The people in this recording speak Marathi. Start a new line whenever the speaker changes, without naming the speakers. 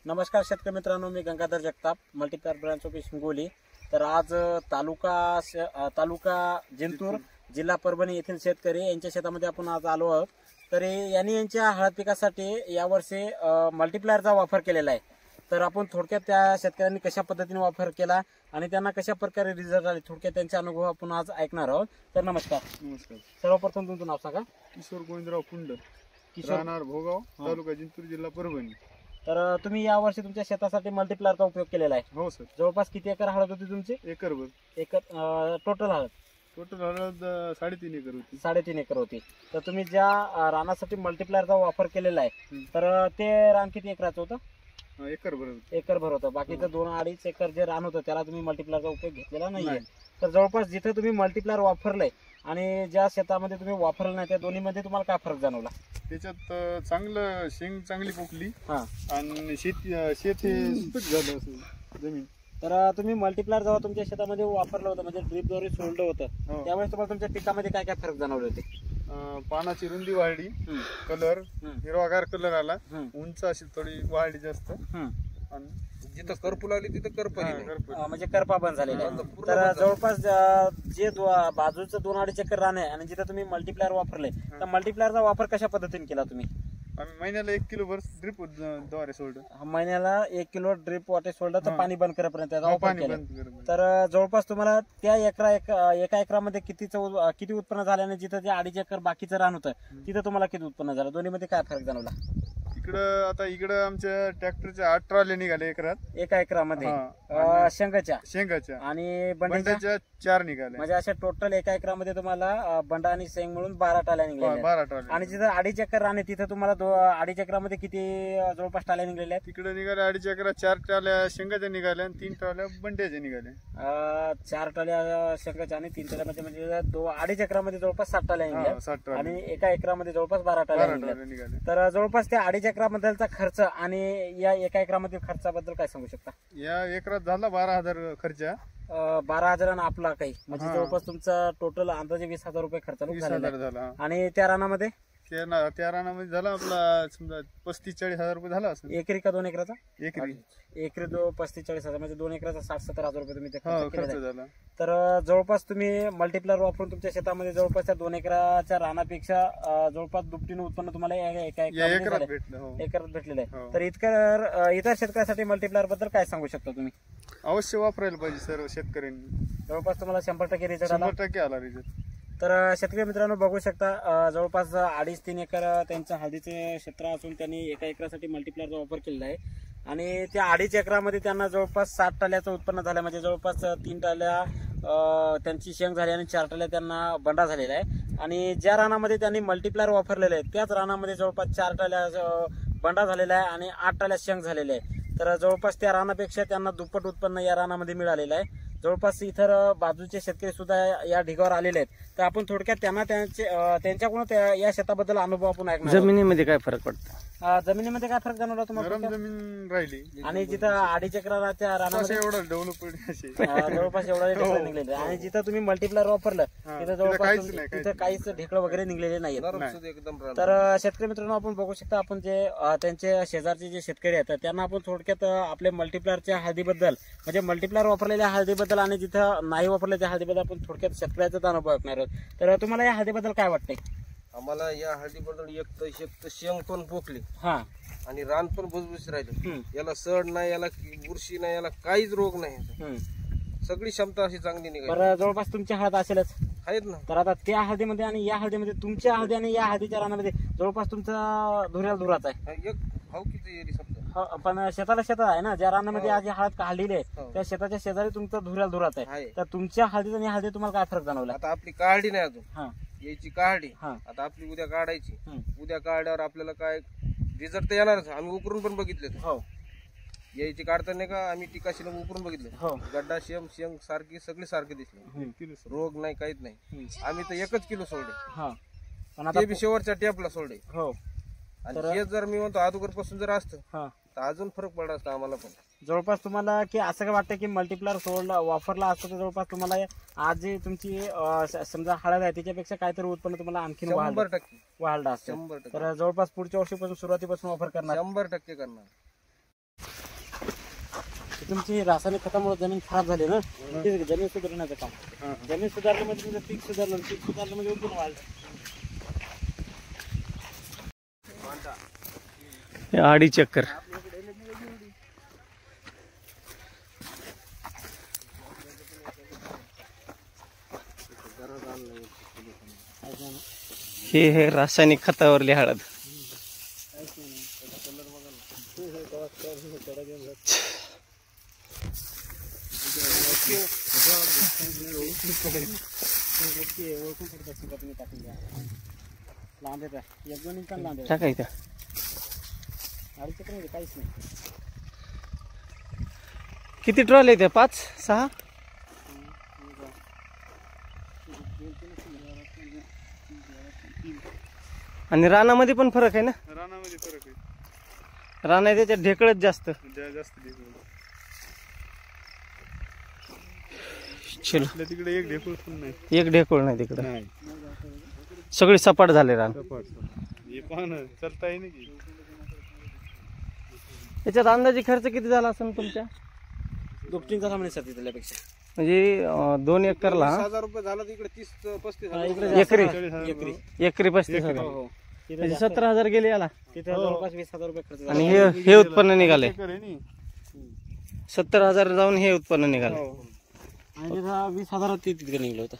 नमस्कार शेतकरी मित्रांनो, मी Gangadhar Jagtap, multiplier branch office Hingoli. तर आज तालुका जिंतूर, जिल्हा परभणी येथील शेतकरी यांच्या शेतामध्ये आपण आज आलो आहोत। तर यांनी यांच्या हळद पिकासाठी यावर्षी मल्टीप्लायरचा वापर केलेला आहे। तर आपण थोडक्यात त्या शेतकऱ्यांनी कशा पद्धतीने वापर केला आणि त्यांना कशा प्रकारे रिझल्ट आले थोडक्यात त्यांचे अनुभव आपण आज ऐकणार आहोत। तर नमस्कार।
नमस्कार।
सर्वप्रथम तुमचं नाव सांगा।
किशोर गोविंदराव पुंड,
किशोर
राहणार भोगाव, तालुका जिंतूर, जिल्हा परभणी।
तर तुम्ही यावर्षी तुमच्या शेतासाठी मल्टीप्लायरचा उपयोग केलेला आहे।
हो सर।
जवळपास किती एकर हळद होती तुमची?
एकरभर।
एकर टोटल हळद?
टोटल हळद 3.5 एकर होती।
3.5 एकर होती। तर तुम्ही ज्या रानासाठी मल्टीप्लायरचा वापर केलेला आहे तर ते रान किती एकराचं होतं?
एकरभर।
एकरभर होतं। बाकीचं 2-2.5 एकर जे रान होतं त्याला तुम्ही मल्टीप्लायरचा उपयोग घेतलेला नाहीये। तर जवळपास जिथे तुम्ही मल्टीप्लायर वापरलंय आणि ज्या शेतामध्ये तुम्ही वापरलं नाही त्या दोन्हीमध्ये तुम्हाला काय फरक जाणवला?
त्याच्यात चांगलं शेंग चांगली पोकली
हा,
आणि शेत हे सुपीक झालं असं जमीन।
तर तुम्ही मल्टीप्लायर जेव्हा तुमच्या शेतामध्ये वापरलं होतं म्हणजे ड्रीपद्वारे सोडलं होतं त्यावेळेस तुम्हाला तुमच्या पिकामध्ये काय काय फरक जाणवले होते?
पानाची रुंदी वाढली, कलर हिरवागार कलर आला, उंच अशी थोडी वाढली जास्त, आणि
जिथं करपू लागली तिथं
म्हणजे करपा बंद झालेला आहे। तर जवळपास जे बाजूचं 2-2.5 एकर रान आहे आणि जिथे तुम्ही मल्टीप्लायर वापरले तर मल्टीप्लायरचा वापर कशा पद्धतीने केला तुम्ही?
आम्ही महिन्याला 1 किलो भर ड्रिप द्वारे सोडलं।
महिन्याला 1 किलो ड्रिप वाटे सोडलं तर पाणी बंद करेपर्यंत त्याचा वापर
पाणी
केला।
बंद करून।
तर जवळपास तुम्हाला त्या एका एकरामध्ये किती उत्पन्न झालं आणि जिथं जे 2.5 एकर बाकीचं रान होतं तिथं तुम्हाला किती उत्पन्न झालं? दोन्हीमध्ये काय फरक जाणवला?
इकडं आमच्या ट्रॅक्टरच्या 8 ट्रॉल्या निघाल्या एकरात।
एका एकरामध्ये
शेंगाच्या
आणि
बंड्याच्या 4 निघाल्या।
म्हणजे अशा टोटल एका एकरामध्ये तुम्हाला बंडा आणि शेंग मिळून 12 टाल्या निघाल्या।
12 ट्रॉल्या।
आणि जिथं 2.5 एकर रान आहे तिथं तुम्हाला 2.5 एकरामध्ये किती जवळपास टाल्या निघालेल्या आहेत?
तिकडे निघाल्या 2.5 एकरात 4 टाल्या शेंगाच्या निघाल्या आणि 3 टाल्या बंड्याच्या निघाल्या।
4 टाल्या शेंगाच्या आणि 3 टाल्या म्हणजे 2.5 एकरामध्ये जवळपास 7 टाल्या निघाल्या
7
आणि एका एकरामध्ये जवळपास 12 टाल्या निघाल्या। तर जवळपास त्या 2.5 एकरामधलचा खर्च आणि या एका एकरामधील खर्चाबद्दल काय सांगू शकता?
या एकरात झाला 12,000 खर्च।
12,000 आणि आपला काही म्हणजे जवळपास तुमचा टोटल अंदाजे 20,000 रुपये खर्च
झाला।
आणि त्या रानामध्ये
त्या रानामध्ये झाला आपला समजा 35-40 हजार रुपये झाला असं।
एकरी का 2 एकराचा?
एकरी
35-40 हजार म्हणजे 2 एकराचा 60-70 हजार रुपये तुम्ही
खर्च झाला।
तर जवळपास तुम्ही मल्टीप्लायर वापरून तुमच्या शेतामध्ये जवळपास त्या 2 एकराच्या रानापेक्षा जवळपास दुपटीने उत्पन्न तुम्हाला एका
एकरात
भेटलेलं आहे। तर इतर शेतकऱ्यासाठी मल्टीप्लायर बद्दल काय सांगू शकता तुम्ही?
अवश्य वापरायला पाहिजे सर्व शेतकऱ्यांनी।
जवळपास तुम्हाला 100% रिझल्ट आला?
100% आला रिझल्ट।
तर शेतकरी मित्रांनो बघू शकता जवळपास 2.5-3 एकर त्यांचं हळदीचे क्षेत्र असून त्यांनी एका एकरासाठी मल्टीप्लायरचा वापर केलेला आहे आणि त्या 2.5 एकरामध्ये त्यांना जवळपास 7 टाल्याचं उत्पन्न झालं म्हणजे जवळपास 3 टाल्या त्यांची शेंग झाली आणि 4 टाल्या त्यांना बंडा झालेला आहे। आणि ज्या रानामध्ये त्यांनी मल्टीप्लायर वापरलेलं आहे त्याच रानामध्ये जवळपास 4 टाल्या बंडा झालेला आहे आणि 8 टाल्या शेंग झालेल्या आहे। तर जवळपास त्या रानापेक्षा त्यांना दुप्पट उत्पन्न या रानामध्ये मिळालेलं आहे। जवळपास इतर बाजूचे शेतकरी सुद्धा या ढिगावर आलेले आहेत। तर आपण थोडक्यात त्यांच्याकडून या शेताबद्दल अनुभव आपण ऐकणार।
जमिनीमध्ये काय फरक पडतो?
जमिनीमध्ये काय फरक जाणवला तुम्हाला?
जमीन राहिली
आणि जिथं 2.5 एकराच्या रानामध्ये
एवढं डेव्हलप
जवळपास एवढा निघलेले आणि जिथं तुम्ही मल्टीप्लायर वापरलं तिथं जवळपास तिथं काहीच ढेकळं वगैरे निघलेले नाहीत। तर शेतकरी मित्रांनो आपण बघू शकता आपण जे त्यांचे शेजारचे जे शेतकरी आहेत त्यांना आपण थोडक्यात आपले मल्टीप्लायरच्या हळदीबद्दल म्हणजे मल्टीप्लायर वापरलेल्या हळदीबद्दल आणि जिथं नाही वापरलेल्या हळदीबद्दल आपण थोडक्यात शेतकऱ्याचा अनुभव ऐकणार आहोत। तर तुम्हाला या हळदीबद्दल काय वाटतंय?
आम्हाला या हळदीबद्दल एक तर शेंग पण पोकली
हा
आणि रान पण भुसभुशीत राहिले। याला सड नाही, याला बुरशी नाही, याला काहीच रोग नाही, सगळी क्षमता अशी चांगली निघाली।
बरं जवळपास तुमच्या हळद असेलच
आहेत ना?
तर आता त्या हळदीमध्ये आणि या हळदीमध्ये तुमच्या हळदी आणि या हळदीच्या रानामध्ये जवळपास तुमचा धुराचा आहे
एक भाऊ किती येईल समजा।
पण शेताला शेतात आहे ना ज्या रानामध्ये आज हळद काढलेली आहे त्या शेताच्या शेजारी तुमचा धुराचा आहे। तर तुमच्या हळदीत आणि हळदी तुम्हाला काय फरक जाणवला?
आता आपली काढली नाही अजून,
हा
यायची काढली, आता आपली उद्या काढायची। उद्या काढल्यावर आपल्याला काय रिझल्ट तर येणारच। आम्ही उकरून पण बघितले, यायची काढताना का आम्ही टिकाशीला उकरून बघितले, गड्डा शेंग सारखी सगळी सारखी दिसली, रोग नाही काहीच नाही। आम्ही तर 1 किलो सोडले, ते बी शेवटच्या टेपला सोडले। आणि हे जर मी म्हणतो अगोदर पासून जर असतं तर अजून फरक पडला असता आम्हाला पण।
जवळपास तुम्हाला की असं काय वाटतं की मल्टीप्लायर वापरला असतं तर जवळपास तुम्हाला आज जी तुमची समजा हळद आहे त्याच्यापेक्षा काहीतरी उत्पन्न तुम्हाला आणखी
100%
वाढलं असतं? तर जवळपास पुढच्या वर्षीपासून सुरुवातीपासून वापर करणार?
100% करणार।
तुमची रासायनिक खतामुळे जमीन खराब झाली ना, ते जमीन सुधारण्याचं काम. जमीन सुधारलं म्हणजे तुमचं पीक सुधारलं म्हणजे उत्पन्न वाढलं.
आडी चक्कर. हे हे रासायनिक खतावरली हळद. टाकायचं
काहीच नाही.
किती ट्रॉली त्या? 5-6. आणि रानामध्ये पण फरक आहे ना?
रानामध्ये फरक आहे.
राना त्याच्यात ढेकळच जास्त.
जास्त
चलो,
तिकडे एक ढेकूळ पण नाही.
एक ढेकूळ नाही तिकडे.
नाही,
सगळी सपाट झाले रान.
हे पाहणं चलता येईल की.
याच्यात अंदाजे खर्च किती झाला असेल तुमच्या?
दुपटीन झाला म्हणे सर त्याच्यापेक्षा.
म्हणजे 2 एकरला
10,000 रुपये झाला, तिकडे 30-35
एकरी.
एकरी
एकरी 35,000. म्हणजे 17,000 गेले याला.
तिथे जवळपास 20,000 रुपये खर्च झाला.
आणि हे उत्पन्न निघाले.
एकर आहे नी.
70,000 जाऊन हे उत्पन्न निघाले.
आणि 20,000 ते तिकडे निघलं होतं.